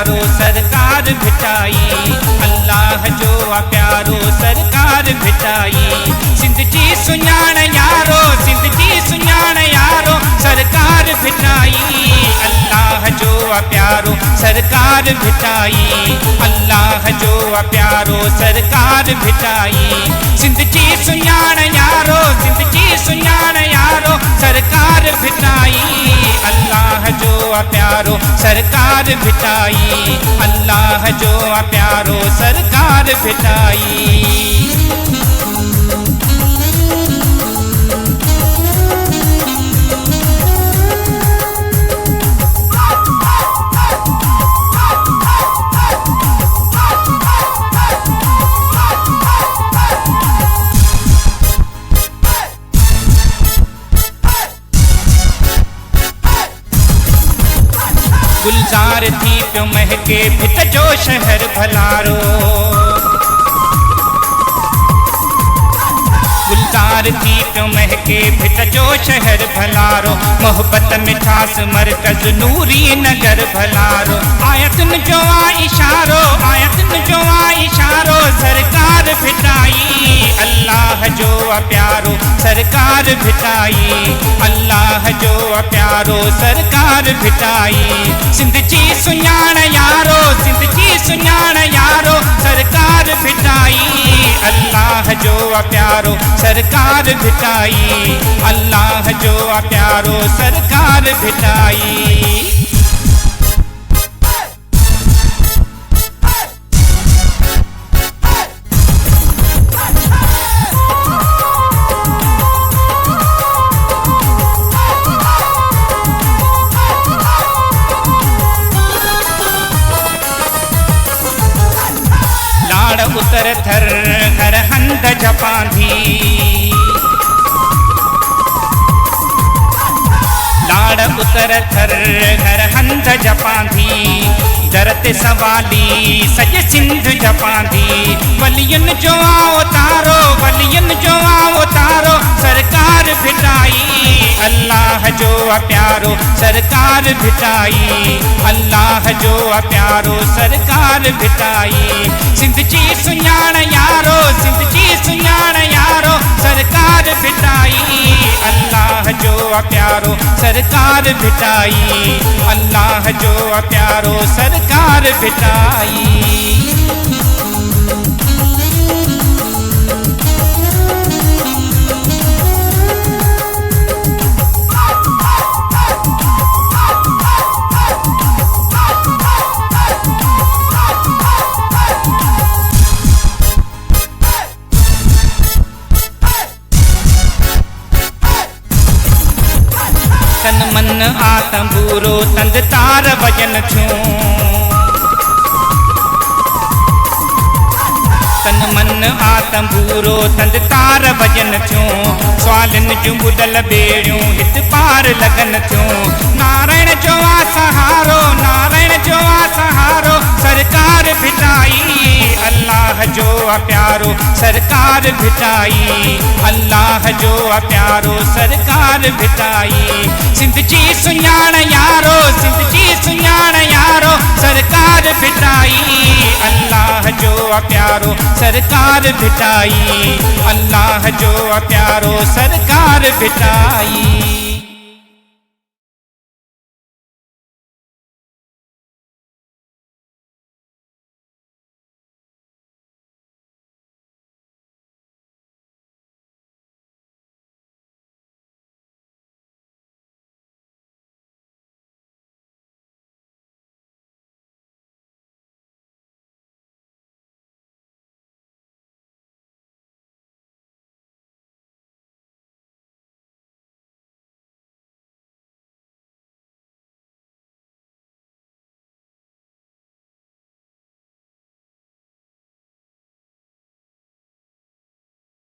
प्यारो सरकार भिटाई, अल्लाह जो प्यारो सरकार भिटाई। सिंध जी सुञाण यारो, सिंध जी सुञाण यारो सरकार भिटाई, अल्लाह जो प्यारो सरकार भिटाई, अल्लाह जो प्यारो सरकार भिटाई। सिंध जी सुञाण यारो, सिंध जी सुञाण यारो सरकार भिटाई, अल्लाह जो प्यारो सरकार भिटाई, अल्लाह जो प्यारो सरकार भिटाई। गुलजार थी प्यो महके भित जो शहर भलारो, गुलजार थी प्यो महके भित जो शहर भलारो। मोहब्बत मिठास मरकज नूरी नगर भलारो। आयतन जो इशारो, आयतन जो इशारो सरकार भिटाई, अल्लाह जो प्यारो सरकार भिटाई, अल्लाह जो प्यारो सरकार भिटाई। सिंध जी सुञाण यारो, सिंध जी सुञाण यारो सरकार भिटाई, अल्लाह जो प्यारो सरकार भिटाई, अल्लाह जो प्यारो सरकार भिटाई। उतर थर घर हंद जपांधी, लाड़ उतर थर घर हंद जपांधी, दरत सवाली सज सिंध जपांधी। वलियन जो तारो, वलियन जो तारो सरकार भिटाई, अल्लाह जो प्यारो सरकार भिटाई, अल्लाह जो प्यारो सरकार भिटाई। सिंध जी सुञाण यारो, सिंध जी सुञाण यारो सरकार भिटाई, अल्लाह जो प्यारो सरकार भिटाई, अल्लाह जो प्यारो सरकार भिटाई। तन मन आतंबूरो तंद तार वजन छूं, तन मन आतंबूरो तंद तार वजन छूं। स्वालन जूं बुदल बेड़ियूं हित पार लगन थियूं। नारायण जो सहारो, नारायण जो सहारो सरकार भिटाई, अल्लाह जो प्यारो सरकार भिटाई, अल्लाह जो प्यारो सरकार भिटाई। सिंध जी सुञाण यारो, सिंध जी सुञाण यारो सरकार भिटाई, अल्लाह जो प्यारो सरकार भिटाई, अल्लाह जो प्यारो सरकार भिटाई।